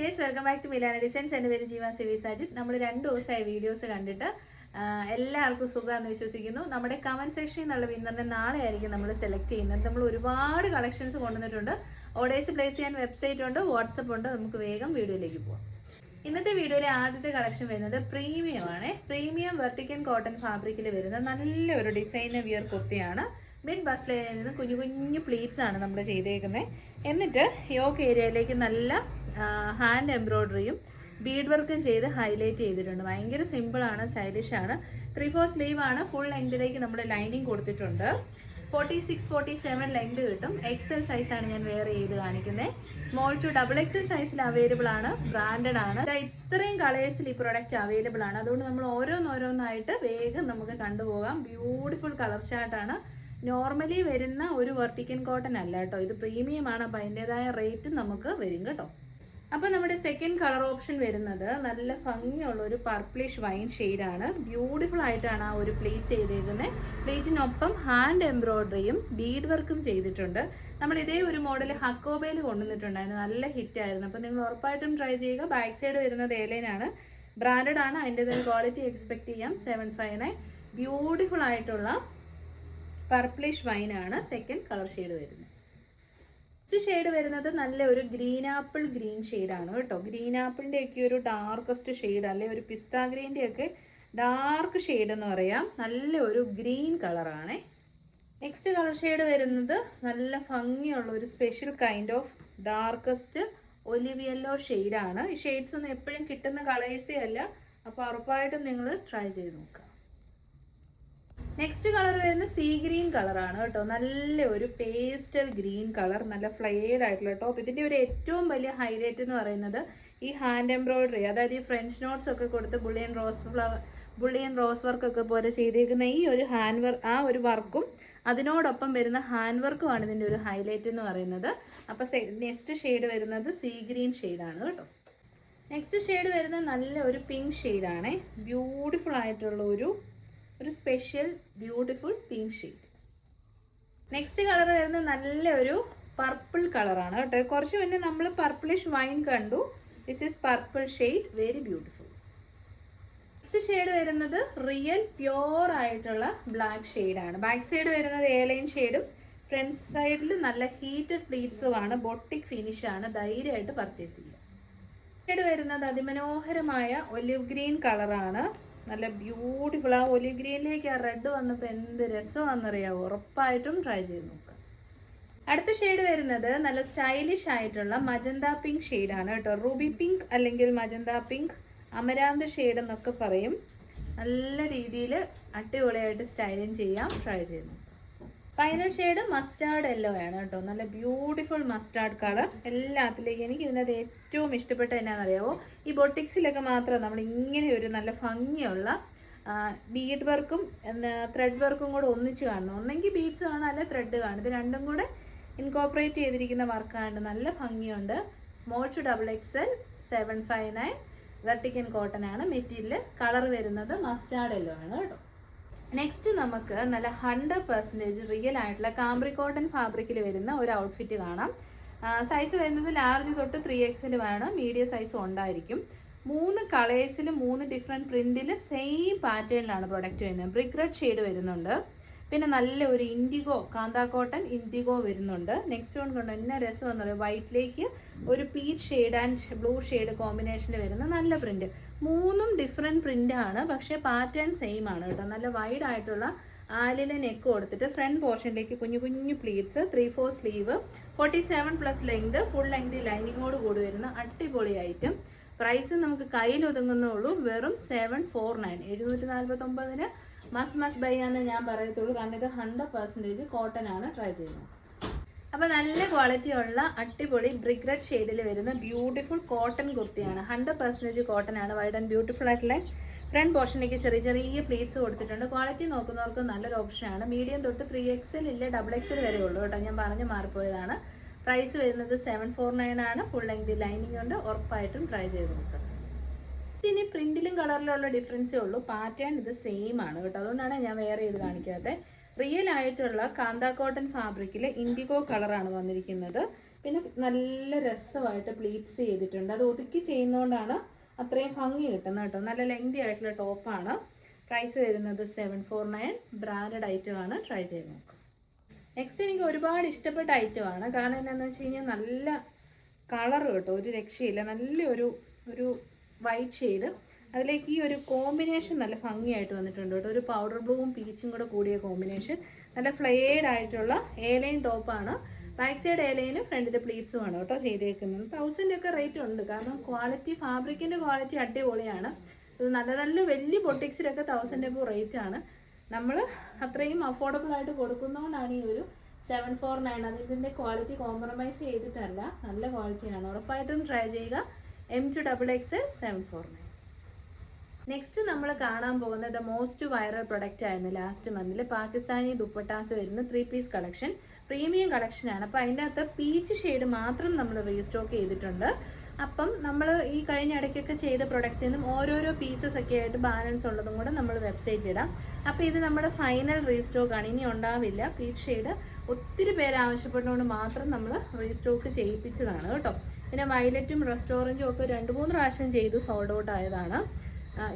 Dears, welcome back to Milana designs. എൻ്റെ പേര് ജീവ സിവി സാജിത്ത്. നമ്മൾ 2 ദിവസമായി വീഡിയോസ് കണ്ടിട്ട് എല്ലാവർക്കും സുഖമാണെന്ന് വിശ്വസിക്കുന്നു. നമ്മുടെ കമൻറ്റ് സെക്ഷനിൽ നിന്നുള്ള വിന്നറിനെ നാളെ ആയിരിക്കും നമ്മൾ സെലക്ട് ചെയ്യുന്നത്. നമ്മൾ ഒരുപാട് കളക്ഷൻസ് കൊണ്ടുവന്നിട്ടുണ്ട്. ഓർഡേഴ്സ് പ്ലേസ് ചെയ്യാൻ വെബ്സൈറ്റ് ഉണ്ട്, വാട്സപ്പ് ഉണ്ട്. നമുക്ക് വേഗം വീഡിയോയിലേക്ക് പോകാം. ഇന്നത്തെ വീഡിയോയിലെ ആദ്യത്തെ കളക്ഷൻ വരുന്നത് പ്രീമിയം ആണ്. പ്രീമിയം വെർട്ടിക്കൻ കോട്ടൺ ഫാബ്രിക്കിൽ വരുന്ന നല്ലൊരു ഡിസൈനർ വിയർ കുർത്തിയാണ്. മിഡ് ബസ് ലൈനിൽ നിന്ന് കുഞ്ഞു കുഞ്ഞു പ്ലീറ്റ്സ് ആണ് നമ്മൾ ചെയ്തേക്കുന്നത്. എന്നിട്ട് യോക്ക് ഏരിയയിലേക്ക് നല്ല ഹാൻഡ് എംബ്രോയ്ഡറിയും ബീഡ് വർക്കും ചെയ്ത് ഹൈലൈറ്റ് ചെയ്തിട്ടുണ്ട്. ഭയങ്കര സിമ്പിളാണ്, സ്റ്റൈലിഷാണ്. 3/4 സ്ലീവ് ആണ്. ഫുൾ ലെങ്തിലേക്ക് നമ്മൾ ലൈനിങ് കൊടുത്തിട്ടുണ്ട്. 46-47 ലെങ്ത് കിട്ടും. XL സൈസാണ് ഞാൻ വെയർ ചെയ്ത് കാണിക്കുന്നത്. സ്മോൾ ടു XXL സൈസിൽ അവൈലബിൾ ആണ്. ബ്രാൻഡഡ് ആണ്. ഇത്രയും കളേഴ്സിൽ ഈ പ്രൊഡക്റ്റ് അവൈലബിൾ ആണ്. അതുകൊണ്ട് നമ്മൾ ഓരോന്നോരോന്നായിട്ട് വേഗം നമുക്ക് കണ്ടുപോകാം. ബ്യൂട്ടിഫുൾ കളർ ചാർട്ടാണ്. നോർമലി വരുന്ന ഒരു വെർട്ടിക്കൻ കോട്ടൺ അല്ല കേട്ടോ, ഇത് പ്രീമിയം ആണ്. അപ്പോൾ അതിൻ്റെതായ റേറ്റ് നമുക്ക് വരും കേട്ടോ. അപ്പോൾ നമ്മുടെ സെക്കൻഡ് കളർ ഓപ്ഷൻ വരുന്നത് നല്ല ഭംഗിയുള്ള ഒരു പർപ്പിളിഷ് വൈൻ ഷെയ്ഡാണ്. ബ്യൂട്ടിഫുൾ ആയിട്ടാണ് ആ ഒരു പ്ലീറ്റ് ചെയ്തേക്കുന്നത്. പ്ലീറ്റിനൊപ്പം ഹാൻഡ് എംബ്രോയ്ഡറിയും ബീഡ് വർക്കും ചെയ്തിട്ടുണ്ട്. നമ്മൾ ഇതേ ഒരു മോഡൽ ഹക്കോബയിൽ കൊണ്ടുവന്നിട്ടുണ്ടായിരുന്നു, നല്ല ഹിറ്റായിരുന്നു. അപ്പോൾ നിങ്ങൾ ഉറപ്പായിട്ടും ട്രൈ ചെയ്യുക. ബാക്ക് സൈഡ് വരുന്നത് ഏലൈനാണ്, ബ്രാൻഡഡ് ആണ്. അതിൻ്റെതായ ക്വാളിറ്റി എക്സ്പെക്ട് ചെയ്യാം. 759. ബ്യൂട്ടിഫുൾ ആയിട്ടുള്ള പർപ്പിളിഷ് വൈനാണ് സെക്കൻഡ് കളർ ഷെയ്ഡ് വരുന്നത്. നെക്സ്റ്റ് ഷെയ്ഡ് വരുന്നത് നല്ല ഒരു ഗ്രീൻ ആപ്പിൾ ഗ്രീൻ ഷെയ്ഡാണ് കേട്ടോ. ഗ്രീൻ ആപ്പിളിൻ്റെ ഒക്കെ ഒരു ഡാർക്കസ്റ്റ് ഷെയ്ഡ്, അല്ലെ ഒരു പിസ്ത ഗ്രീൻ്റെ ഒക്കെ ഡാർക്ക് ഷെയ്ഡ് എന്ന് പറയാം. നല്ല ഒരു ഗ്രീൻ കളറാണ്. നെക്സ്റ്റ് കളർ ഷെയ്ഡ് വരുന്നത് നല്ല ഭംഗിയുള്ള ഒരു special kind of darkest olive yellow ഷെയ്ഡാണ്. ഈ ഷെയ്ഡ്സ് ഒന്നും എപ്പോഴും കിട്ടുന്ന കളേഴ്സേ അല്ല, അപ്പോൾ ഉറപ്പായിട്ടും നിങ്ങൾ ട്രൈ ചെയ്ത് നോക്കുക. നെക്സ്റ്റ് കളർ വരുന്നത് സീ ഗ്രീൻ കളറാണ് കേട്ടോ. നല്ല ഒരു പേസ്റ്റൽ ഗ്രീൻ കളർ, നല്ല ഫ്ലെയർഡ് ആയിട്ടുള്ള ടോപ്പ്. ഇതിൻ്റെ ഒരു ഏറ്റവും വലിയ ഹൈലൈറ്റ് എന്ന് പറയുന്നത് ഈ ഹാൻഡ് എംബ്രോയ്ഡറി, അതായത് ഈ ഫ്രഞ്ച് നോട്ട്സ് ഒക്കെ കൊടുത്ത് ബുള്ളിയൻ റോസ് വർക്കൊക്കെ പോലെ ചെയ്തേക്കുന്ന ഈ ഒരു ആ ഒരു വർക്കും അതിനോടൊപ്പം വരുന്ന ഹാൻഡ് വർക്കുമാണ് ഇതിൻ്റെ ഒരു ഹൈലൈറ്റ് എന്ന് പറയുന്നത്. അപ്പോൾ നെക്സ്റ്റ് ഷെയ്ഡ് വരുന്നത് സീ ഗ്രീൻ ഷെയ്ഡാണ് കേട്ടോ. നെക്സ്റ്റ് ഷെയ്ഡ് വരുന്നത് നല്ല ഒരു പിങ്ക് ഷെയ്ഡാണ്. ബ്യൂട്ടിഫുൾ ആയിട്ടുള്ള ഒരു special beautiful pink shade. Next colour വരുന്നത് നല്ല ഒരു പർപ്പിൾ കളറാണ് കേട്ടോ. കുറച്ച് മുന്നേ നമ്മൾ പർപ്പിളിഷ് വൈൻ കണ്ടു. This is purple shade, very beautiful. Next shade വരുന്നത് റിയൽ പ്യോർ ആയിട്ടുള്ള ബ്ലാക്ക് ഷെയ്ഡാണ്. ബാക്ക് സൈഡ് വരുന്നത് എയർലൈൻ ഷെയ്ഡും ഫ്രണ്ട് സൈഡിൽ നല്ല ഹീറ്റഡ് പ്ലീറ്റ്സുമാണ്. ബൊട്ടിക് ഫിനിഷാണ്. ധൈര്യമായിട്ട് പർച്ചേസ് ചെയ്യുക. ഷെയ്ഡ് വരുന്നത് അതിമനോഹരമായ ഒലിവ് ഗ്രീൻ കളറാണ്. നല്ല ബ്യൂട്ടിഫുൾ. ആ ഒലിവ് ഗ്രീനിലേക്ക് ആ റെഡ് വന്നപ്പോൾ എന്ത് രസമാണെന്നറിയാമോ. ഉറപ്പായിട്ടും ട്രൈ ചെയ്ത് നോക്കാം. അടുത്ത ഷെയ്ഡ് വരുന്നത് നല്ല സ്റ്റൈലിഷ് ആയിട്ടുള്ള മജന്ത പിങ്ക് ഷെയ്ഡാണ് കേട്ടോ. റൂബി പിങ്ക് അല്ലെങ്കിൽ മജന്ത പിങ്ക്, അമരാന്ത് ഷെയ്ഡ് എന്നൊക്കെ പറയും. നല്ല രീതിയിൽ അടിപൊളിയായിട്ട് സ്റ്റൈലിങ് ചെയ്യാം. ട്രൈ ചെയ്ത് നോക്കാം. ഫൈനൽ ഷെയ്ഡ് മസ്റ്റാർഡ് യെല്ലോ ആണ് കേട്ടോ. നല്ല ബ്യൂട്ടിഫുൾ മസ്റ്റാർഡ് കളർ. എല്ലാത്തിലേക്കും എനിക്ക് ഇതിനകത്ത് ഏറ്റവും ഇഷ്ടപ്പെട്ട എന്നാണെന്നറിയാമോ, ഈ ബൊട്ടിക്സിലൊക്കെ മാത്രം നമ്മൾ ഇങ്ങനെ ഒരു നല്ല ഭംഗിയുള്ള ബീഡ് വർക്കും ത്രെഡ് വർക്കും കൂടെ ഒന്നിച്ച് കാണുന്നു. ഒന്നെങ്കിൽ ബീഡ്സ് കാണാം, അല്ലെ ത്രെഡ് കാണും. ഇത് രണ്ടും കൂടെ ഇൻകോപ്പറേറ്റ് ചെയ്തിരിക്കുന്ന വർക്കാണ്. നല്ല ഭംഗിയുണ്ട്. Small to XXL 759 vertical cotton ആണ് മെറ്റീരിയൽ. കളർ വരുന്നത് മസ്റ്റാർഡ് യെല്ലോ ആണ് കേട്ടോ. നെക്സ്റ്റ് നമുക്ക് നല്ല 100% റിയൽ ആയിട്ടുള്ള കാംബ്രി കോട്ടൺ ഫാബ്രിക്കിൽ വരുന്ന ഒരു ഔട്ട്ഫിറ്റ് കാണാം. സൈസ് വരുന്നത് ലാർജ് തൊട്ട് 3XL വേണം. മീഡിയം സൈസും ഉണ്ടായിരിക്കും. 3 കളേഴ്സിലും 3 ഡിഫറെൻറ്റ് പ്രിൻറ്റിൽ സെയിം പാറ്റേണിലാണ് പ്രൊഡക്റ്റ് വരുന്നത്. ബ്രിക്ക് റെഡ് ഷെയ്ഡ് വരുന്നുണ്ട്. പിന്നെ നല്ല ഒരു ഇൻഡിഗോ, കാന്ത കോട്ടൺ ഇൻഡിഗോ വരുന്നുണ്ട്. നെക്സ്റ്റ് വൺ കൊണ്ട് എന്നാ രസം എന്ന് പറയുന്നത്, വൈറ്റിലേക്ക് ഒരു peach shade and blue shade കോമ്പിനേഷനിൽ വരുന്ന നല്ല പ്രിൻറ്റ്. 3ഉം ഡിഫറെൻറ്റ് പ്രിൻ്റാണ്, പക്ഷേ പാറ്റേൺ സെയിം ആണ് കേട്ടോ. നല്ല വൈഡ് ആയിട്ടുള്ള ആലിലെ നെക്ക് കൊടുത്തിട്ട് ഫ്രണ്ട് പോർഷനിലേക്ക് കുഞ്ഞു കുഞ്ഞു pleats, 3/4 sleeve, 47+ length, full length ലൈനിങ്ങോട് കൂടി വരുന്ന അടിപൊളി ഐറ്റം. പ്രൈസ് നമുക്ക് കയ്യിൽ ഒതുങ്ങുന്നുള്ളൂ. വെറും 749. 749 മസ്റ്റ് ബൈ എന്ന് ഞാൻ പറയത്തുള്ളൂ. കാരണം ഇത് 100% കോട്ടൺ ആണ്. ട്രൈ ചെയ്യുന്നത്. അപ്പോൾ നല്ല ക്വാളിറ്റി ഉള്ള അടിപൊളി ബ്രിക്ക് റെഡ് ഷെയ്ഡിൽ വരുന്ന ബ്യൂട്ടിഫുൾ കോട്ടൺ കുർത്തിയാണ്. 100% കോട്ടൺ ആണ്. വൈഡ് ആൻഡ് ബ്യൂട്ടിഫുൾ ആയിട്ടുള്ള ഫ്രണ്ട് പോർഷനിലേക്ക് ചെറിയ ചെറിയ പ്ലീറ്റ്സ് കൊടുത്തിട്ടുണ്ട്. ക്വാളിറ്റി നോക്കുന്നവർക്ക് നല്ലൊരു ഓപ്ഷനാണ്. മീഡിയം തൊട്ട് 3XL ഇല്ല, XXL വരെ ഉള്ളൂ കേട്ടോ. ഞാൻ പറഞ്ഞ് മാറിപ്പോയതാണ്. പ്രൈസ് വരുന്നത് 749 ആണ്. ഫുൾ ലെങ്ത് ലൈനിങ് ഉണ്ട്. ഉറപ്പായിട്ടും ട്രൈ ചെയ്ത് നോക്കാം. ഇനി പ്രിന്റിലും കളറിലുള്ള ഡിഫറൻസേ ഉള്ളൂ. പാറ്റേൺ ഇത് സെയിം ആണ് കേട്ടോ. അതുകൊണ്ടാണ് ഞാൻ വെയർ ചെയ്ത് കാണിക്കാത്തത്. റിയൽ ആയിട്ടുള്ള കാന്ത കോട്ടൺ ഫാബ്രിക്കിൽ ഇൻഡിഗോ കളറാണ് വന്നിരിക്കുന്നത്. പിന്നെ നല്ല രസമായിട്ട് പ്ലീറ്റ്സ് ചെയ്തിട്ടുണ്ട്. അത് ഒതുക്കി ചെയ്യുന്നതുകൊണ്ടാണ് അത്രയും ഭംഗി കിട്ടുന്നത് കേട്ടോ. നല്ല ലെങ്തി ആയിട്ടുള്ള ടോപ്പാണ്. പ്രൈസ് വരുന്നത് 749. ബ്രാൻഡഡ് ഐറ്റമാണ്. ട്രൈ ചെയ്ത് നോക്കാം. നെക്സ്റ്റ് എനിക്ക് ഒരുപാട് ഇഷ്ടപ്പെട്ട ഐറ്റമാണ്. കാരണം എന്താണെന്ന് വെച്ച് കഴിഞ്ഞാൽ നല്ല കളർ കേട്ടോ, ഒരു രക്ഷയില്ല. നല്ലൊരു വൈറ്റ് ഷെയ്ഡ്, അതിലേക്ക് ഈ ഒരു കോമ്പിനേഷൻ നല്ല ഭംഗിയായിട്ട് വന്നിട്ടുണ്ട് കേട്ടോ. ഒരു പൗഡർ ബ്ലൂവും പീച്ചും കൂടെ കൂടിയ കോമ്പിനേഷൻ. നല്ല ഫ്ലെയർഡ് ആയിട്ടുള്ള എ-ലൈൻ ടോപ്പാണ്. ബാക്ക് സൈഡ് എ-ലൈന്, ഫ്രണ്ടിൽ പ്ലീറ്റ്സും ആണ് കേട്ടോ ചെയ്തേക്കുന്നത്. 1000 ഒക്കെ റേറ്റ് ഉണ്ട്. കാരണം ക്വാളിറ്റി, ഫാബ്രിക്കിൻ്റെ ക്വാളിറ്റി അടിപൊളിയാണ്. ഇത് നല്ല നല്ല വലിയ ബൊട്ടിക്സിലൊക്കെ 1000 എബോ റേറ്റ് ആണ്. നമ്മൾ അത്രയും അഫോർഡബിൾ ആയിട്ട് കൊടുക്കുന്നതുകൊണ്ടാണ് ഈ ഒരു 749. അത് ഇതിൻ്റെ ക്വാളിറ്റി കോംപ്രമൈസ് ചെയ്തിട്ടല്ല, നല്ല ക്വാളിറ്റിയാണ്. ഉറപ്പായിട്ടും ട്രൈ ചെയ്യുക. M2XXL 749. നെക്സ്റ്റ് നമ്മൾ കാണാൻ പോകുന്നത് മോസ്റ്റ് വൈറൽ പ്രൊഡക്റ്റ് ആയിരുന്നു ലാസ്റ്റ് മന്തിൽ. പാകിസ്ഥാനി ദുപ്പട്ടാസ് വരുന്ന 3 പീസ് കളക്ഷൻ, പ്രീമിയം കളക്ഷനാണ്. അപ്പോൾ അതിൻ്റെ അകത്ത് പീച്ച് ഷെയ്ഡ് മാത്രം നമ്മൾ റീസ്റ്റോക്ക് ചെയ്തിട്ടുണ്ട്. അപ്പം നമ്മൾ ഈ കഴിഞ്ഞ ഇടയ്ക്കൊക്കെ ചെയ്ത പ്രൊഡക്റ്റ്സിൽ നിന്നും ഓരോരോ പീസസ് ഒക്കെ ആയിട്ട് ബാലൻസ് ഉള്ളതും കൂടെ നമ്മൾ വെബ്സൈറ്റിൽ ഇടാം. അപ്പോൾ ഇത് നമ്മുടെ ഫൈനൽ റീസ്റ്റോക്കാണ്, ഇനി ഉണ്ടാവില്ല. പീച്ച് ഷെയ്ഡ് ഒത്തിരി പേര് ആവശ്യപ്പെട്ടുകൊണ്ട് മാത്രം നമ്മൾ റീസ്റ്റോക്ക് ചെയ്യിപ്പിച്ചതാണ് കേട്ടോ. പിന്നെ വയലറ്റും റെസ്റ്റോറൻറ്റും ഒക്കെ 2-3 പ്രാവശ്യം ചെയ്തു, സോൾഡ് ഔട്ട് ആയതാണ്.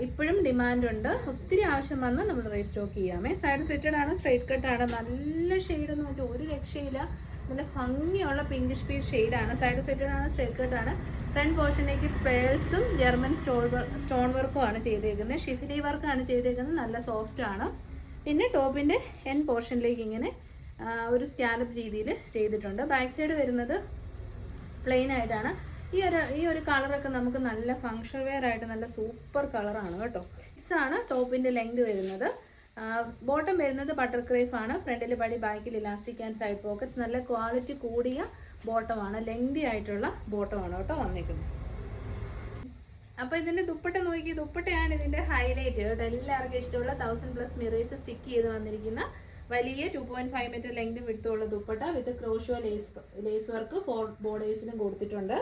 ഇപ്പോഴും ഡിമാൻഡ് ഉണ്ട്. ഒത്തിരി ആവശ്യം വന്നാൽ നമ്മൾ റീസ്റ്റോക്ക് ചെയ്യാമേ. സൈഡ് സ്ലിറ്റഡ് ആണ്, സ്ട്രൈറ്റ് കട്ടാണ്. നല്ല ഷെയ്ഡ് എന്ന് വെച്ചാൽ ഒരു രക്ഷയില്ല. നല്ല ഭംഗിയുള്ള പിങ്കിഷ് പീസ് ഷെയ്ഡാണ്. സൈഡ് സ്ലിറ്റഡ് ആണ്, സ്ട്രൈറ്റ് കട്ടാണ്. ഫ്രണ്ട് പോർഷനിലേക്ക് പേൾസും ജർമ്മൻ സ്റ്റോൺ വർക്കും ആണ് ചെയ്തേക്കുന്നത്. ഷിഫിലി വർക്കാണ് ചെയ്തേക്കുന്നത്. നല്ല സോഫ്റ്റ് ആണ്. പിന്നെ ടോപ്പിൻ്റെ എൻ പോർഷനിലേക്ക് ഇങ്ങനെ ഒരു സ്കാലപ്പ് രീതിയിൽ ചെയ്തിട്ടുണ്ട്. ബാക്ക് സൈഡ് വരുന്നത് പ്ലെയിൻ ആയിട്ടാണ്. ഈ ഒരു കളറൊക്കെ നമുക്ക് നല്ല ഫങ്ഷണൽ വെയർ ആയിട്ട് നല്ല സൂപ്പർ കളറാണ് കേട്ടോ. ഇതാണ് ടോപ്പിൻ്റെ ലെങ്ത് വരുന്നത്. ബോട്ടം വരുന്നത് ബട്ടർ ക്രേഫ് ആണ്. ഫ്രണ്ടിൽ പടി, ബാക്കിൽ ഇലാസ്റ്റിക് ആൻഡ് സൈഡ് പോക്കറ്റ്സ്. നല്ല ക്വാളിറ്റി കൂടിയ ബോട്ടമാണ്, ലെങ്തി ആയിട്ടുള്ള ബോട്ടമാണ് കേട്ടോ വന്നിരിക്കുന്നത്. അപ്പോൾ ഇതിൻ്റെ ദുപ്പട്ട നോക്കി, ദുപ്പട്ടയാണ് ഇതിൻ്റെ ഹൈലൈറ്റ് കേട്ടോ. എല്ലാവർക്കും ഇഷ്ടമുള്ള 1000+ മിറേഴ്സ് സ്റ്റിക്ക് ചെയ്ത് വന്നിരിക്കുന്ന വലിയ 2.5 മീറ്റർ ലെങ്ത് വിടുത്തുള്ള ദുപ്പട്ട വിത്ത് ക്രോഷോ ലേസ് വർക്ക് 4 ബോർഡേഴ്സിനും കൊടുത്തിട്ടുണ്ട്.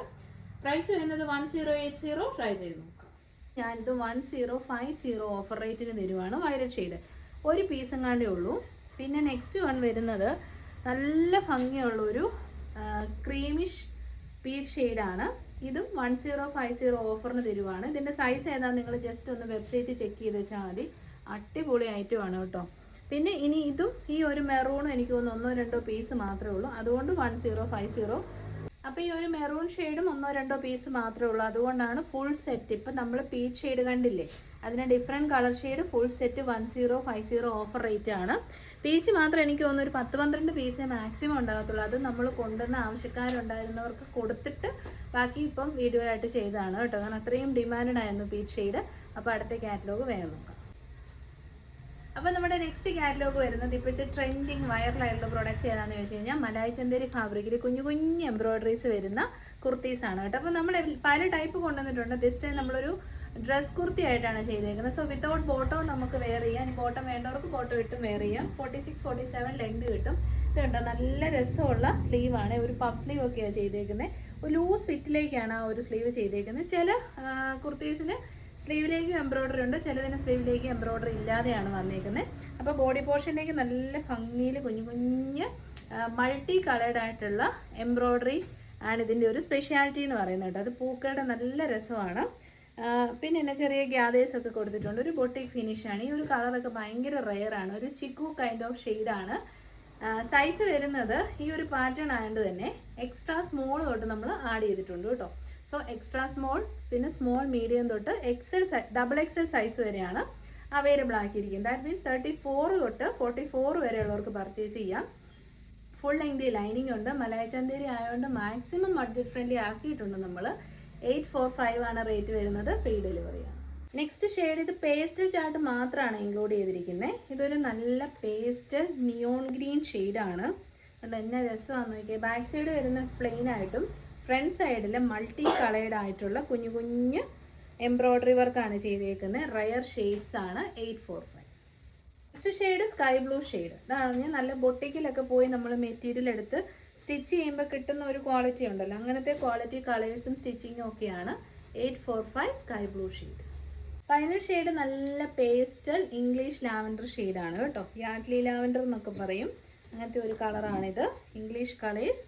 പ്രൈസ് വരുന്നത് 1080. ട്രൈ ചെയ്ത് നോക്കാം. ഞാനിത് 1050 ഓഫർ റേറ്റിന് തരുവാണ്. വയലറ്റ് ഷെയ്ഡ് ഒരു പീസും കാണ്ടേ ഉള്ളൂ. പിന്നെ നെക്സ്റ്റ് വൺ വരുന്നത് നല്ല ഭംഗിയുള്ളൊരു ക്രീമിഷ് പീച്ച് ഷെയ്ഡാണ്. ഇതും 1050 ഓഫറിന് തരുവാണ്. ഇതിൻ്റെ സൈസ് ഏതാണെന്ന് നിങ്ങൾ ജസ്റ്റ് ഒന്ന് വെബ്സൈറ്റിൽ ചെക്ക് ചെയ്ത് വെച്ചാൽ മതി. അടിപൊളി ഐറ്റമാണ് കേട്ടോ. പിന്നെ ഇനി ഇതും ഈ ഒരു മെറൂണും എനിക്ക് തോന്നുന്നു 1-2 പീസ് മാത്രമേ ഉള്ളൂ. അതുകൊണ്ട് 1050. അപ്പോൾ ഈ ഒരു മെറൂൺ ഷെയ്ഡും 1-2 പീസ് മാത്രമേ ഉള്ളൂ. അതുകൊണ്ടാണ് ഫുൾ സെറ്റ്. ഇപ്പം നമ്മൾ പീച്ച് ഷെയ്ഡ് കണ്ടില്ലേ, അതിന് different colour shade full set 1050 offer rate ആണ്. പീച്ച് മാത്രം എനിക്ക് തോന്നുന്നു ഒരു 10-12 പീസേ മാക്സിമം ഉണ്ടാകത്തുള്ളൂ. അത് നമ്മൾ കൊണ്ടുവന്ന ആവശ്യക്കാരുണ്ടായിരുന്നവർക്ക് കൊടുത്തിട്ട് ബാക്കി ഇപ്പം വീഡിയോ ആയിട്ട് ചെയ്തതാണ് കേട്ടോ. കാരണം അത്രയും ഡിമാൻഡ് ആയിരുന്നു പീച്ച് ഷെയ്ഡ്. അപ്പോൾ അടുത്ത കാറ്റലോഗ് വേഗം നോക്കാം. അപ്പോൾ നമ്മുടെ നെക്സ്റ്റ് കാറ്റലോഗ് വരുന്നത് ഇപ്പോഴത്തെ ട്രെൻഡിങ് വൈറലായിട്ടുള്ള പ്രോഡക്റ്റ് ഏതാണെന്ന് ചോദിച്ചു കഴിഞ്ഞാൽ മലായ് ചന്തേരി ഫാബ്രിക്കിൽ കുഞ്ഞു കുഞ്ഞ് എംബ്രോയിഡറീസ് വരുന്ന കുർത്തീസാണ് കേട്ടോ. അപ്പോൾ നമ്മൾ പല ടൈപ്പ് കൊണ്ടുവന്നിട്ടുണ്ട്. ദിസ് ടൈം നമ്മളൊരു ഡ്രസ് കുർത്തി ആയിട്ടാണ് ചെയ്തേക്കുന്നത്. സോ വിത്തൗട്ട് ബോട്ടവും നമുക്ക് വെയർ ചെയ്യാം. ഇനി ബോട്ടം വേണ്ടവർക്ക് ബോട്ടം ഇട്ടും വെയർ ചെയ്യാം. 46-47 ലെങ്ത് കിട്ടും. ഇത് കണ്ടോ, നല്ല രസമുള്ള സ്ലീവാണ്. ഒരു പഫ് സ്ലീവ് ഒക്കെയാണ് ചെയ്തേക്കുന്നത്. ഒരു ലൂസ് ഫിറ്റിലേക്കാണ് ആ ഒരു സ്ലീവ് ചെയ്തേക്കുന്നത്. ചില കുർത്തീസിന് സ്ലീവിലേക്ക് എംബ്രോയിഡറി ഉണ്ട്, ചിലതിന് സ്ലീവിലേക്ക് എംബ്രോയിഡറി ഇല്ലാതെയാണ് വന്നേക്കുന്നത്. അപ്പോൾ ബോഡി പോർഷനിലേക്ക് നല്ല ഭംഗിയിൽ കുഞ്ഞു കുഞ്ഞ് മൾട്ടി കളേർഡ് ആയിട്ടുള്ള എംബ്രോയിഡറി ആണ് ഇതിൻ്റെ ഒരു സ്പെഷ്യാലിറ്റി എന്ന് പറയുന്നത് കേട്ടോ. അത് പൂക്കളുടെ നല്ല രസമാണ്. പിന്നെ എന്നെ ചെറിയ ഗ്യാദേഴ്സ് ഒക്കെ കൊടുത്തിട്ടുണ്ട്. ഒരു ബൊട്ടിക് ഫിനിഷാണ്. ഈ ഒരു കളറൊക്കെ ഭയങ്കര റെയറാണ്. ഒരു ചിക്കു കൈൻഡ് ഓഫ് ഷെയ്ഡാണ്. സൈസ് വരുന്നത് ഈ ഒരു പാറ്റേൺ ആയതുകൊണ്ട് തന്നെ എക്സ്ട്രാ സ്മോൾ തൊട്ട് നമ്മൾ ആഡ് ചെയ്തിട്ടുണ്ട് കേട്ടോ. സോ എക്സ്ട്രാ സ്മോൾ, പിന്നെ സ്മോൾ മീഡിയം തൊട്ട് XL സൈസ് വരെയാണ് അവൈലബിൾ ആക്കിയിരിക്കുന്നത്. ദാറ്റ് മീൻസ് 34 തൊട്ട് 44 വരെയുള്ളവർക്ക് പർച്ചേസ് ചെയ്യാം. ഫുൾ ലെങ്ത് ലൈനിങ് ഉണ്ട്. മലായ് ചന്തേരി ആയതുകൊണ്ട് മാക്സിമം ബഡ്ജറ്റ് ഫ്രണ്ട്ലി ആക്കിയിട്ടുണ്ട് നമ്മൾ. 845 ആണ് റേറ്റ് വരുന്നത്. ഫ്രീ ഡെലിവറിയാണ്. നെക്സ്റ്റ് ഷെയ്ഡ് ഇത് പേസ്റ്റൽ ചാർട്ട് മാത്രമാണ് ഇൻക്ലൂഡ് ചെയ്തിരിക്കുന്നത്. ഇതൊരു നല്ല പേസ്റ്റൽ നിയോൺ ഗ്രീൻ ഷെയ്ഡാണ്. കണ്ടോ എന്നാ രസമാണെന്ന് നോക്കിയാൽ. ബാക്ക് സൈഡ് വരുന്ന പ്ലെയിൻ ആയിട്ടും ഫ്രണ്ട് സൈഡിൽ മൾട്ടി കളേർഡ് ആയിട്ടുള്ള കുഞ്ഞു കുഞ്ഞ് എംബ്രോയിഡറി വർക്കാണ് ചെയ്തേക്കുന്നത്. റയർ ഷെയ്ഡ്സ് ആണ്. 845. Next shade sky blue shade. ഇതാണ് നല്ല ബൊട്ടിക്കിലൊക്കെ പോയി നമ്മൾ മെറ്റീരിയൽ എടുത്ത് സ്റ്റിച്ച് ചെയ്യുമ്പോൾ കിട്ടുന്ന ഒരു ക്വാളിറ്റി ഉണ്ടല്ലോ, അങ്ങനത്തെ ക്വാളിറ്റി കളേഴ്സും സ്റ്റിച്ചിങ്ങും ഒക്കെയാണ്. 845 sky blue shade. Final shade നല്ല പേസ്റ്റൽ ഇംഗ്ലീഷ് ലാവൻഡർ ഷെയ്ഡാണ് കേട്ടോ. യാഡ്ലി ലാവൻഡർ എന്നൊക്കെ പറയും. അങ്ങനത്തെ ഒരു കളറാണിത്. ഇംഗ്ലീഷ് കളേഴ്സ്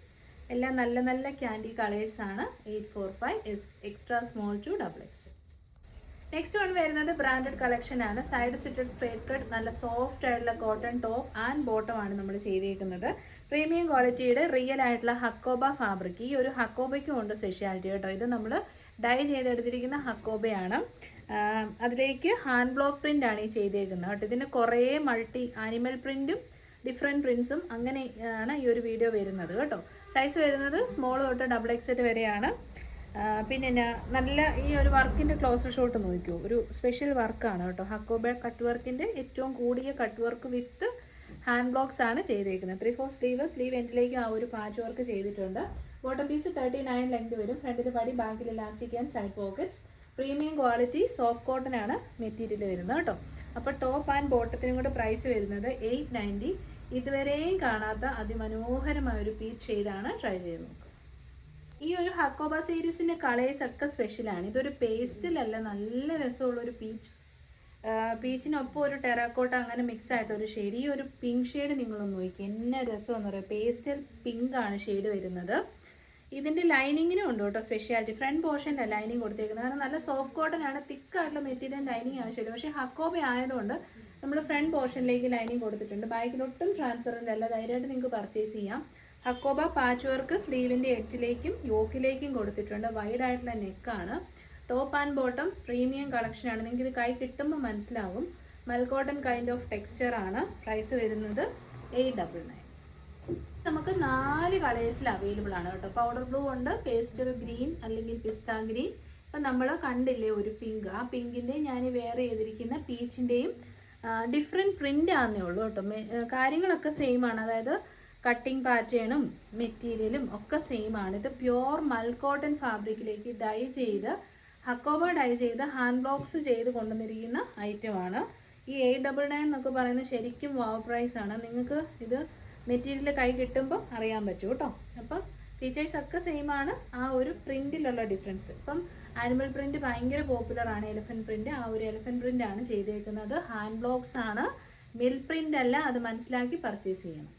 എല്ലാം നല്ല നല്ല ക്യാൻഡി കളേഴ്സാണ്. 845 extra small to XXL. Next one വരുന്നത് ബ്രാൻഡഡ് കളക്ഷൻ ആണ്. സൈഡ് സ്റ്റിറ്റഡ് സ്ട്രേറ്റ് കട്ട് നല്ല സോഫ്റ്റ് ആയിട്ടുള്ള കോട്ടൺ ടോപ്പ് ആൻഡ് ബോട്ടം ആണ് നമ്മൾ ചെയ്തേക്കുന്നത്. പ്രീമിയം ക്വാളിറ്റിയുടെ റിയൽ ആയിട്ടുള്ള ഹക്കോബ ഫാബ്രിക്. ഈ ഒരു ഹക്കോബയ്ക്കും ഉണ്ട് സ്പെഷ്യാലിറ്റി കേട്ടോ. ഇത് നമ്മൾ ഡൈ ചെയ്തെടുത്തിരിക്കുന്ന ഹക്കോബയാണ്. അതിലേക്ക് ഹാൻഡ് ബ്ലോക്ക് പ്രിൻ്റ് ആണ് ഈ ചെയ്തേക്കുന്നത് കേട്ടോ. ഇതിന് കുറേ മൾട്ടി ആനിമൽ പ്രിൻറ്റും ഡിഫറെൻറ്റ് പ്രിൻസും അങ്ങനെയാണ് ഈ ഒരു വീഡിയോ വരുന്നത് കേട്ടോ. സൈസ് വരുന്നത് സ്മോൾ തൊട്ട് XXL വരെയാണ്. പിന്നെ നല്ല ഈ ഒരു വർക്കിൻ്റെ ക്ലോസർ ഷോട്ട് നോക്കിയോ, ഒരു സ്പെഷ്യൽ വർക്കാണ് കേട്ടോ. ഹക്കോബ കട്ട് വർക്കിൻ്റെ ഏറ്റവും കൂടിയ cut work with hand blocks ആണ് ചെയ്തേക്കുന്നത്. 3/4 സ്ലീവ് എൻഡിലേക്കും ആ ഒരു പാച്ച് വർക്ക് ചെയ്തിട്ടുണ്ട്. ബോട്ടം പീസ് 39 ലെങ്ത് വരും. ഫ്രണ്ടിൽ പടി, ബാക്കിൽ elastic and side pockets. Premium quality soft cotton ആണ് മെറ്റീരിയൽ വരുന്നത് കേട്ടോ. അപ്പോൾ ടോപ്പ് ആൻഡ് ബോട്ടത്തിനും കൂടെ പ്രൈസ് വരുന്നത് 890. ഇതുവരെയും കാണാത്ത അതിമനോഹരമായ ഒരു പീച്ച് ഷെയ്ഡാണ്. ട്രൈ ചെയ്ത് നോക്കുക. ഈ ഒരു ഹക്കോബ സീരീസിൻ്റെ കളേഴ്സ് ഒക്കെ സ്പെഷ്യലാണ്. ഇതൊരു പേസ്റ്റലല്ല, നല്ല രസമുള്ളൊരു പീച്ചിനൊപ്പം ഒരു ടെറാക്കോട്ട അങ്ങനെ മിക്സ് ആയിട്ടൊരു ഷെയ്ഡ്. ഈ ഒരു പിങ്ക് ഷെയ്ഡ് നിങ്ങളൊന്ന് നോക്കി, എന്നെ രസമെന്ന് പറയുക. പേസ്റ്റൽ പിങ്ക് ആണ് ഷെയ്ഡ് വരുന്നത്. ഇതിൻ്റെ ലൈനിങ്ങിനും ഉണ്ട് കേട്ടോ സ്പെഷ്യാലിറ്റി. ഫ്രണ്ട് പോർഷൻ്റെ ലൈനിങ് കൊടുത്തേക്കുന്നത്. കാരണം നല്ല സോഫ്റ്റ് കോട്ടൺ ആണ്, തിക്കായിട്ടുള്ള മെറ്റീരിയൽ ലൈനിങ് ആവശ്യമില്ല. പക്ഷേ ഹക്കോബ ആയതുകൊണ്ട് നമ്മൾ ഫ്രണ്ട് പോർഷനിലേക്ക് ലൈനിങ് കൊടുത്തിട്ടുണ്ട്. ബാക്കിലൊട്ടും ട്രാൻസ്പെറൻ്റ് അല്ല, ധൈര്യമായിട്ട് നിങ്ങൾക്ക് പർച്ചേസ് ചെയ്യാം. ഹക്കോബ പാച്ച് വർക്ക് സ്ലീവിൻ്റെ എഡ്ജിലേക്കും യോക്കിലേക്കും കൊടുത്തിട്ടുണ്ട്. വൈഡ് ആയിട്ടുള്ള നെക്കാണ്. ടോപ്പ് ആൻഡ് ബോട്ടം പ്രീമിയം കളക്ഷനാണ്. നിങ്ങൾക്ക് ഇത് കൈ കിട്ടുമ്പോൾ മനസ്സിലാവും. മൽക്കോട്ടൺ കൈൻഡ് ഓഫ് ടെക്സ്ചർ ആണ്. പ്രൈസ് വരുന്നത് 899. നമുക്ക് 4 കളേഴ്സിൽ അവൈലബിൾ ആണ് കേട്ടോ. പൗഡർ ബ്ലൂ ഉണ്ട്, പേസ്റ്റൽ ഗ്രീൻ അല്ലെങ്കിൽ പിസ്ത ഗ്രീൻ. ഇപ്പം നമ്മൾ കണ്ടില്ലേ ഒരു പിങ്ക്, ആ പിങ്കിൻ്റെയും ഞാൻ വേറെ ചെയ്തിരിക്കുന്ന പീച്ചിൻ്റെയും ഡിഫറെൻറ്റ് പ്രിൻ്റ് ആണെന്നേ ഉള്ളൂ കേട്ടോ. കാര്യങ്ങളൊക്കെ സെയിം ആണ്. അതായത് കട്ടിങ് പാറ്റേണും മെറ്റീരിയലും ഒക്കെ സെയിം ആണ്. ഇത് പ്യുവർ മൽക്കോട്ടൺ ഫാബ്രിക്കിലേക്ക് ഡൈ ചെയ്ത് ഹക്കോബ ഡൈ ചെയ്ത് ഹാൻഡ് ബ്ലോക്സ് ചെയ്ത് കൊണ്ടുവന്നിരിക്കുന്ന ഐറ്റമാണ്. ഈ 899 എന്നൊക്കെ പറയുന്നത് ശരിക്കും വാവ് പ്രൈസ് ആണ്. നിങ്ങൾക്ക് ഇത് മെറ്റീരിയൽ കൈ കിട്ടുമ്പോൾ അറിയാൻ പറ്റും കേട്ടോ. അപ്പം ഫീച്ചേഴ്സ് ഒക്കെ സെയിം ആണ്. ആ ഒരു പ്രിൻറ്റിലുള്ള ഡിഫറൻസ്. ഇപ്പം ആനിമൽ പ്രിൻറ്റ് ഭയങ്കര പോപ്പുലറാണ്. എലിഫൻറ്റ് പ്രിൻറ്റ്, ആ ഒരു എലിഫൻറ്റ് പ്രിൻ്റ് ആണ് ചെയ്തേക്കുന്നത്. ഹാൻഡ് ബ്ലോക്സ് ആണ്, മിൽ പ്രിൻ്റ് അല്ല. അത് മനസ്സിലാക്കി പർച്ചേസ് ചെയ്യണം.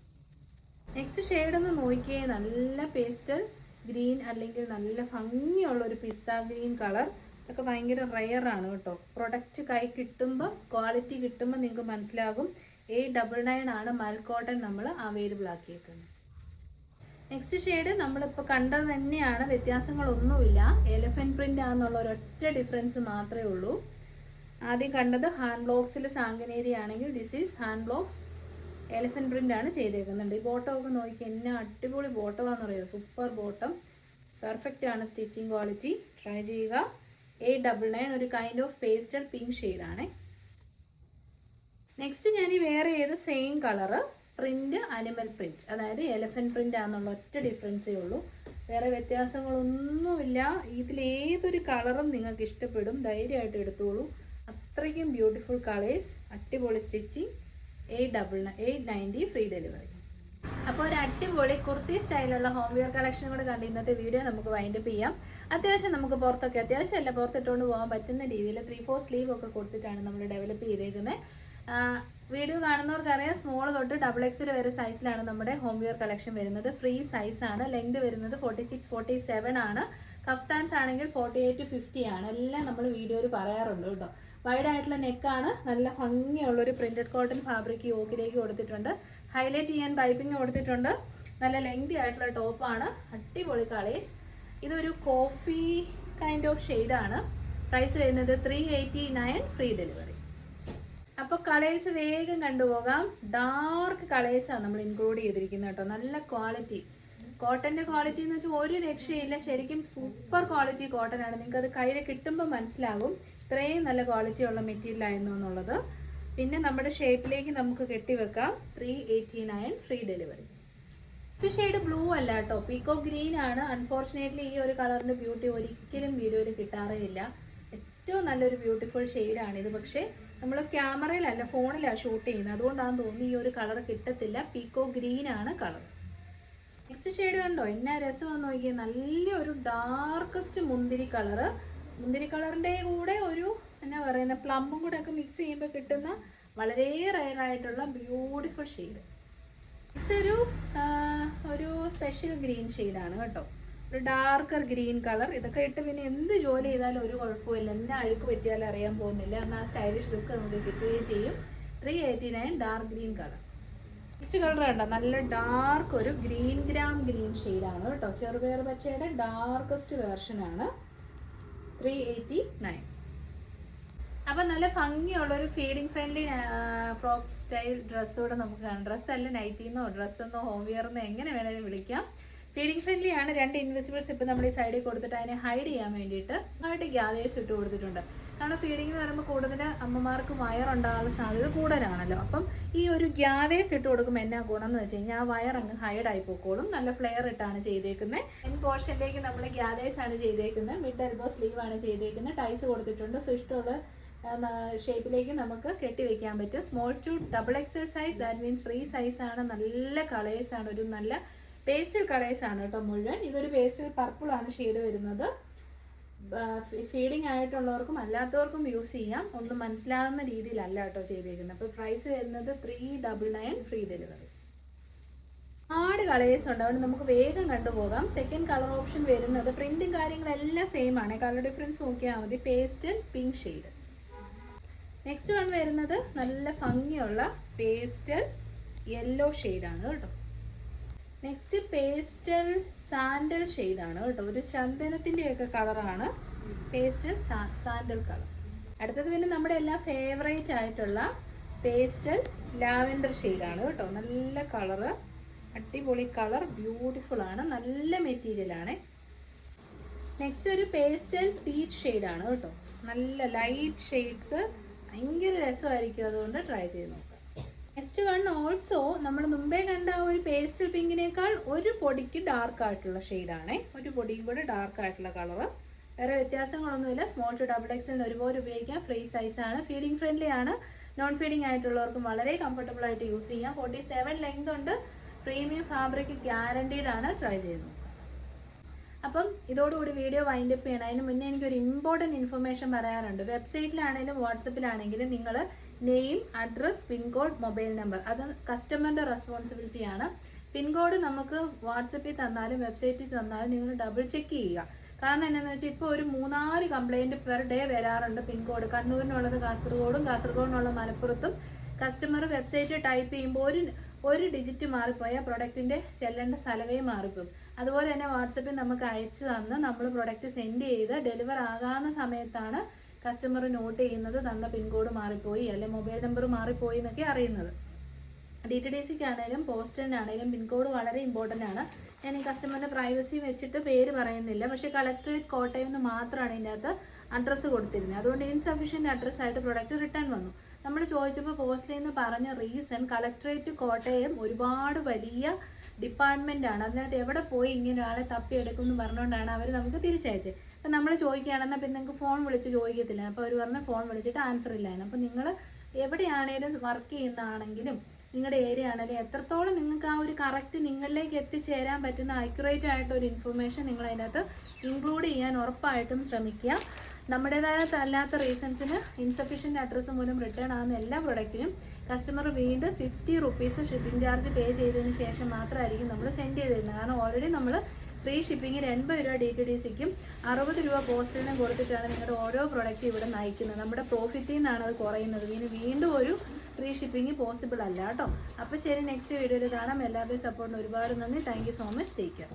നെക്സ്റ്റ് ഷെയ്ഡ് ഒന്ന് നോക്കിയേ. നല്ല പേസ്റ്റൽ ഗ്രീൻ അല്ലെങ്കിൽ നല്ല ഭംഗിയുള്ള ഒരു പിസ്ത ഗ്രീൻ കളർ. ഇതൊക്കെ ഭയങ്കര റെയറാണ് കേട്ടോ. പ്രൊഡക്റ്റ് കൈ കിട്ടുമ്പോൾ, ക്വാളിറ്റി കിട്ടുമ്പോൾ നിങ്ങൾക്ക് മനസ്സിലാകും. 899 ആണ് മൽക്കോട്ടൺ നമ്മൾ അവൈലബിൾ ആക്കിയേക്കുന്നത്. നെക്സ്റ്റ് ഷെയ്ഡ് നമ്മളിപ്പോൾ കണ്ടത് തന്നെയാണ്, വ്യത്യാസങ്ങളൊന്നുമില്ല. എലിഫൻറ്റ് പ്രിൻ്റ് ആണെന്നുള്ള ഒരൊറ്റ ഡിഫറൻസ് മാത്രമേ ഉള്ളൂ. ആദ്യം കണ്ടത് ഹാൻഡ് ബ്ലോക്സിൽ സാങ്കനേരി ആണെങ്കിൽ this is hand blocks elephant print ആണ് ചെയ്തേക്കുന്നുണ്ട്. ഈ ബോട്ടം ഒക്കെ നോക്കി, എന്നെ അടിപൊളി ബോട്ടമാണെന്ന് പറയുമോ. സൂപ്പർ ബോട്ടം, പെർഫെക്റ്റ് ആണ് സ്റ്റിച്ചിങ് ക്വാളിറ്റി. ട്രൈ ചെയ്യുക. 899, ഒരു കൈൻഡ് ഓഫ് പേസ്റ്റൽ പിങ്ക് ഷെയ്ഡാണേ. നെക്സ്റ്റ് ഞാൻ ഈ വേറെ ചെയ്ത് same colour print animal print, അതായത് എലിഫൻറ്റ് പ്രിൻ്റ് ആണെന്നുള്ള ഒറ്റ ഡിഫറൻസേ ഉള്ളൂ. വേറെ വ്യത്യാസങ്ങളൊന്നുമില്ല. ഇതിലേതൊരു കളറും നിങ്ങൾക്ക് ഇഷ്ടപ്പെടും. ധൈര്യമായിട്ട് എടുത്തോളൂ. അത്രയ്ക്കും ബ്യൂട്ടിഫുൾ കളേഴ്സ്, അടിപൊളി സ്റ്റിച്ചിങ്. 890 free delivery. അപ്പോൾ ഒരു അടിപൊളി കുർത്തി സ്റ്റൈലുള്ള ഹോം വെയർ കളക്ഷൻ കൂടെ കണ്ട് ഇന്നത്തെ വീഡിയോ നമുക്ക് വൈൻഡപ്പ് ചെയ്യാം. അത്യാവശ്യം നമുക്ക് പുറത്തൊക്കെ, അത്യാവശ്യമല്ല പുറത്തിട്ടുകൊണ്ട് പോകാൻ പറ്റുന്ന രീതിയിൽ 3/4 സ്ലീവ് ഒക്കെ കൊടുത്തിട്ടാണ് നമ്മൾ ഡെവലപ്പ് ചെയ്തേക്കുന്നത്. വീഡിയോ കാണുന്നവർക്കറിയാം, സ്മോൾ തൊട്ട് XXL വരെ സൈസിലാണ് നമ്മുടെ ഹോം വെയർ കളക്ഷൻ വരുന്നത്. ഫ്രീ സൈസാണ്. ലെങ്ത് വരുന്നത് 46-47 ആണ്. കഫ്താൻസ് ആണെങ്കിൽ 48-50 ആണ്. എല്ലാം നമ്മൾ വീഡിയോയിൽ പറയാറുണ്ട് കേട്ടോ. വൈഡ് ആയിട്ടുള്ള നെക്കാണ്. നല്ല ഭംഗിയുള്ളൊരു പ്രിന്റഡ് കോട്ടൺ ഫാബ്രിക് യോക്കിലേക്ക് കൊടുത്തിട്ടുണ്ട്. ഹൈലൈറ്റ് ചെയ്യാൻ പൈപ്പിംഗ് കൊടുത്തിട്ടുണ്ട്. നല്ല ലെങ്തി ആയിട്ടുള്ള ടോപ്പാണ്. അടിപൊളി കളേഴ്സ്. ഇതൊരു കോഫി കൈൻഡ് ഓഫ് ഷെയ്ഡാണ്. പ്രൈസ് വരുന്നത് 389 ഫ്രീ ഡെലിവറി. അപ്പോൾ കളേഴ്സ് വേഗം കണ്ടുപോകാം. ഡാർക്ക് കളേഴ്സാണ് നമ്മൾ ഇൻക്ലൂഡ് ചെയ്തിരിക്കുന്നത് കേട്ടോ. നല്ല ക്വാളിറ്റി, കോട്ടൻ്റെ ക്വാളിറ്റി എന്ന് വെച്ചാൽ ഒരു രക്ഷയില്ല. ശരിക്കും സൂപ്പർ ക്വാളിറ്റി കോട്ടൺ ആണ്. നിങ്ങൾക്ക് അത് കയ്യിൽ കിട്ടുമ്പോൾ മനസ്സിലാകും ഇത്രയും നല്ല ക്വാളിറ്റി ഉള്ള മെറ്റീരിയൽ ആയിരുന്നു എന്നുള്ളത്. പിന്നെ നമ്മുടെ ഷേപ്പിലേക്ക് നമുക്ക് കെട്ടിവെക്കാം. 389 free delivery. Next shade blue അല്ല കേട്ടോ, പീക്കോ ഗ്രീൻ ആണ്. അൺഫോർച്ചുനേറ്റ്ലി ഈ ഒരു കളറിൻ്റെ ബ്യൂട്ടി ഒരിക്കലും വീഡിയോയിൽ കിട്ടാറേ ഇല്ല. ഏറ്റവും നല്ലൊരു ബ്യൂട്ടിഫുൾ ഷെയ്ഡാണിത്. പക്ഷേ നമ്മൾ ക്യാമറയിലല്ല ഫോണിലാണ് ഷൂട്ട് ചെയ്യുന്നത്, അതുകൊണ്ടാണ് തോന്നുന്നു ഈ ഒരു കളർ കിട്ടത്തില്ല. പീക്കോ ഗ്രീൻ ആണ് കളർ. നെക്സ്റ്റ് ഷെയ്ഡ് കണ്ടോ, എന്നാ രസമാണെന്ന് നോക്കിയാൽ. നല്ലൊരു ഡാർക്കസ്റ്റ് മുന്തിരി കളറ്. മുന്തിരി കളറിൻ്റെ കൂടെ ഒരു എന്നാ പറയുന്ന പ്ലമ്മും കൂടെ ഒക്കെ മിക്സ് ചെയ്യുമ്പോൾ കിട്ടുന്ന വളരെ റെയർ ആയിട്ടുള്ള ബ്യൂട്ടിഫുൾ ഷെയ്ഡ്. നെക്സ്റ്റ് ഒരു ഒരു സ്പെഷ്യൽ ഗ്രീൻ ഷെയ്ഡാണ് കേട്ടോ, ഒരു ഡാർക്കർ ഗ്രീൻ കളർ. ഇതൊക്കെ ഇട്ട് പിന്നെ എന്ത് ജോലി ചെയ്താലും ഒരു കുഴപ്പമില്ല, എന്നാ അഴുക്ക് പറ്റിയാലും അറിയാൻ പോകുന്നില്ല, എന്നാൽ സ്റ്റൈലിഷ് ലുക്ക് നമുക്ക് കിട്ടുകയും ചെയ്യും. 389 dark green colour. Next colour കണ്ടോ, നല്ല ഡാർക്ക് ഒരു ഗ്രീൻ ഷെയ്ഡാണ് കേട്ടോ, ചെറുപയർ പച്ചയുടെ ഡാർക്കസ്റ്റ് വേർഷനാണ്. 389. അപ്പം നല്ല ഭംഗിയുള്ളൊരു ഫീഡിങ് ഫ്രണ്ട്ലി ഫ്രോക്ക് സ്റ്റൈൽ ഡ്രസ്സൂടെ നമുക്ക് കാണാം. ഡ്രസ്സല്ല, നൈറ്റിന്നോ ഡ്രസ്സെന്നോ ഹോം വെയറെന്നോ എങ്ങനെ വേണമെങ്കിലും വിളിക്കാം. ഫീഡിങ് ഫ്രണ്ട്ലി ആണ്. 2 ഇൻവിസിബിൾസ് ഇപ്പം നമ്മൾ ഈ സൈഡിൽ കൊടുത്തിട്ട് അതിനെ ഹൈഡ് ചെയ്യാൻ വേണ്ടിയിട്ട് ആയിട്ട് ഗ്യാദേഴ്സ് ഇട്ട് കൊടുത്തിട്ടുണ്ട്. കാരണം ഫീഡിങ് എന്ന് പറയുമ്പോൾ കൂടുതൽ അമ്മമാർക്ക് വയറുണ്ടാകാനുള്ള സാധ്യത കൂടുതലാണല്ലോ. അപ്പം ഈ ഒരു ഗ്യാദേഴ്സ് ഇട്ട് കൊടുക്കുമ്പോൾ എന്നാ ഗുണം എന്ന് വെച്ച് കഴിഞ്ഞാൽ ആ വയർ അങ്ങ് ഹൈഡായി പോയിക്കോളും. നല്ല ഫ്ലെയർ ഇട്ടാണ് ചെയ്തേക്കുന്നത്. എൻ പോർഷനിലേക്ക് നമ്മൾ ഗ്യാദേഴ്സ് ആണ് ചെയ്തേക്കുന്നത്. മിഡ് എൽബോ സ്ലീവ് ആണ് ചെയ്തേക്കുന്നത്. ടൈസ് കൊടുത്തിട്ടുണ്ട്. സോ ഇഷ്ടമുള്ള ഷേപ്പിലേക്ക് നമുക്ക് കെട്ടി വെക്കാൻ പറ്റും. Small to double XL size, that means free സൈസാണ്. നല്ല കളേഴ്സാണ്, ഒരു നല്ല പേസ്റ്റൽ കളേഴ്സാണ് കേട്ടോ മുഴുവൻ. ഇതൊരു പേസ്റ്റൽ പർപ്പിളാണ് ഷെയ്ഡ് വരുന്നത്. ഫീഡിങ് ആയിട്ടുള്ളവർക്കും അല്ലാത്തവർക്കും യൂസ് ചെയ്യാം. ഒന്നും മനസ്സിലാകുന്ന രീതിയിലല്ല കേട്ടോ ചെയ്തേക്കുന്നത്. അപ്പോൾ പ്രൈസ് വരുന്നത് 399 ഫ്രീ ഡെലിവറി. ഒരുപാട് കളേഴ്സ് ഉണ്ട്, അതുകൊണ്ട് നമുക്ക് വേഗം കണ്ടുപോകാം. സെക്കൻഡ് കളർ ഓപ്ഷൻ വരുന്നത് പ്രിന്റും കാര്യങ്ങളെല്ലാം സെയിം ആണ്. കളർ ഡിഫറൻസ് നോക്കിയാൽ മതി. Pastel pink shade. Next one വരുന്നത് നല്ല ഭംഗിയുള്ള പേസ്റ്റൽ യെല്ലോ ഷെയ്ഡാണ് കേട്ടോ. നെക്സ്റ്റ് പേസ്റ്റൽ സാൻഡൽ ഷെയ്ഡാണ് കേട്ടോ, ഒരു ചന്ദനത്തിൻ്റെയൊക്കെ കളറാണ് പേസ്റ്റൽ സാൻഡൽ കളർ. അടുത്തത് പിന്നെ നമ്മുടെ എല്ലാം ഫേവറേറ്റ് ആയിട്ടുള്ള പേസ്റ്റൽ ലാവൻഡർ ഷെയ്ഡാണ് കേട്ടോ. നല്ല കളറ്, അടിപൊളി കളർ, ബ്യൂട്ടിഫുൾ ആണ്, നല്ല മെറ്റീരിയലാണ്. നെക്സ്റ്റ് ഒരു പേസ്റ്റൽ പീച്ച് ഷെയ്ഡാണ് കേട്ടോ. നല്ല ലൈറ്റ് ഷെയ്ഡ്സ്, ഭയങ്കര രസമായിരിക്കും, അതുകൊണ്ട് ട്രൈ ചെയ്ത് നോക്കാം. നെക്സ്റ്റ് വൺ ഓൾസോ നമ്മൾ മുമ്പേ കണ്ട ഒരു പേസ്റ്റൽ പിങ്കിനേക്കാൾ ഒരു പൊടിക്ക് ഡാർക്ക് ആയിട്ടുള്ള ഷെയ്ഡാണേ, ഒരു പൊടിയും കൂടെ ഡാർക്ക് ആയിട്ടുള്ള കളറ്. വേറെ വ്യത്യാസങ്ങളൊന്നുമില്ല. സ്മോൾ ടു ഡബിൾ എക്സലിന് ഒരുപോലെ ഉപയോഗിക്കാം. ഫ്രീ സൈസാണ്, ഫീഡിങ് ഫ്രണ്ട്ലി ആണ്. നോൺ ഫീഡിങ് ആയിട്ടുള്ളവർക്കും വളരെ കംഫർട്ടബിൾ ആയിട്ട് യൂസ് ചെയ്യാം. 47 ലെങ്ത് ഉണ്ട്. പ്രീമിയം ഫാബ്രിക് ഗ്യാരണ്ടീഡ് ആണ്. ട്രൈ ചെയ്ത് നോക്കാം. അപ്പം ഇതോടുകൂടി വീഡിയോ വൈൻഡപ്പ് ചെയ്യണം. അതിന് മുന്നേ എനിക്കൊരു ഇമ്പോർട്ടൻറ്റ് ഇൻഫർമേഷൻ പറയാറുണ്ട്. വെബ്സൈറ്റിലാണെങ്കിലും വാട്സപ്പിലാണെങ്കിലും നിങ്ങൾ name, address, pincode, mobile number, അത് കസ്റ്റമറിൻ്റെ റെസ്പോൺസിബിലിറ്റിയാണ്. പിൻകോഡ് നമുക്ക് വാട്സപ്പിൽ തന്നാലും വെബ്സൈറ്റിൽ തന്നാലും നിങ്ങൾ ഡബിൾ ചെക്ക് ചെയ്യുക. കാരണം എന്താണെന്ന് വെച്ചാൽ ഇപ്പോൾ ഒരു 3-4 കംപ്ലയിൻറ്റ് പെർ ഡേ വരാറുണ്ട്. പിൻകോഡ് കണ്ണൂരിനുള്ളത് കാസർഗോഡും, കാസർഗോഡിനുള്ളത് മലപ്പുറത്തും. കസ്റ്റമർ വെബ്സൈറ്റ് ടൈപ്പ് ചെയ്യുമ്പോൾ ഒരു ഡിജിറ്റ് മാറിപ്പോയാൽ പ്രൊഡക്റ്റിൻ്റെ ചെല്ലേണ്ട സ്ഥലമേ മാറിപ്പോകും. അതുപോലെ തന്നെ വാട്സപ്പിൽ നമുക്ക് അയച്ചു തന്ന് നമ്മൾ പ്രൊഡക്റ്റ് സെൻഡ് ചെയ്ത് ഡെലിവർ ആകാവുന്ന സമയത്താണ് കസ്റ്റമർ നോട്ട് ചെയ്യുന്നത് തന്ന പിൻകോഡ് മാറിപ്പോയി അല്ലെങ്കിൽ മൊബൈൽ നമ്പർ മാറിപ്പോയി എന്നൊക്കെ അറിയുന്നത്. DTDCക്ക് ആണെങ്കിലും പോസ്റ്റലിനാണെങ്കിലും പിൻകോഡ് വളരെ ഇമ്പോർട്ടൻ്റ് ആണ്. ഞാൻ ഈ കസ്റ്റമറിൻ്റെ പ്രൈവസി വെച്ചിട്ട് പേര് പറയുന്നില്ല, പക്ഷേ കളക്ടറേറ്റ് കോട്ടയം എന്ന് മാത്രമാണ് ഇതിൻ്റെ അകത്ത് അഡ്രസ്സ് കൊടുത്തിരുന്നത്. അതുകൊണ്ട് ഇൻസഫിഷ്യൻ്റ് അഡ്രസ്സായിട്ട് പ്രൊഡക്റ്റ് റിട്ടേൺ വന്നു. നമ്മൾ ചോദിച്ചപ്പോൾ പോസ്റ്റലിൽ നിന്ന് പറഞ്ഞ റീസൺ കളക്ടറേറ്റ് കോട്ടയം ഒരുപാട് വലിയ ഡിപ്പാർട്ട്മെൻറ്റാണ്, അതിനകത്ത് എവിടെ പോയി ഇങ്ങനെ ഒരാളെ തപ്പിയെടുക്കും എന്ന് പറഞ്ഞുകൊണ്ടാണ് അവർ നമുക്ക് തിരിച്ചയച്ചത്. അപ്പം നമ്മൾ ചോദിക്കുകയാണെന്നാൽ പിന്നെ നിങ്ങൾക്ക് ഫോൺ വിളിച്ച് ചോദിക്കത്തില്ല. അപ്പോൾ അവർ പറഞ്ഞ ഫോൺ വിളിച്ചിട്ട് ആൻസർ ഇല്ലായിരുന്നു. അപ്പോൾ നിങ്ങൾ എവിടെയാണേലും വർക്ക് ചെയ്യുന്നതാണെങ്കിലും നിങ്ങളുടെ ഏരിയ ആണെങ്കിലും എത്രത്തോളം നിങ്ങൾക്ക് ആ ഒരു കറക്റ്റ് നിങ്ങളിലേക്ക് എത്തിച്ചേരാൻ പറ്റുന്ന ആക്യുറേറ്റ് ആയിട്ടുള്ള ഒരു ഇൻഫർമേഷൻ നിങ്ങൾ അതിനകത്ത് ഇൻക്ലൂഡ് ചെയ്യാൻ ഉറപ്പായിട്ടും ശ്രമിക്കുക. നമ്മുടേതായ അല്ലാത്ത റീസൺസിന് ഇൻസഫിഷ്യൻ്റ് അഡ്രസ്സ് മൂലം റിട്ടേൺ ആകുന്ന എല്ലാ പ്രൊഡക്റ്റിനും കസ്റ്റമർ വീണ്ടും 50 റുപ്പീസ് ഷിപ്പിംഗ് ചാർജ് പേ ചെയ്തതിന് ശേഷം മാത്രമായിരിക്കും നമ്മൾ സെൻഡ് ചെയ്ത് തരുന്നത്. കാരണം ഓൾറെഡി നമ്മൾ ഫ്രീ ഷിപ്പിങ്ങിന് 80 രൂപ DTDCക്കും 60 രൂപ പോസ്റ്റലിനും കൊടുത്തിട്ടാണ് നിങ്ങളുടെ ഓരോ പ്രൊഡക്റ്റ് ഇവിടെ നയിക്കുന്നത്. നമ്മുടെ പ്രോഫിറ്റിൽ നിന്നാണ് അത് കുറയുന്നത്. വീണ്ടും ഒരു ഫ്രീ ഷിപ്പിംഗ് പോസിബിൾ അല്ല കേട്ടോ. അപ്പോൾ ശരി, നെക്സ്റ്റ് വീഡിയോയിൽ കാണാം. എല്ലാവരുടെയും സപ്പോർട്ടിന് ഒരുപാട് നന്ദി. Thank you so much. Take care.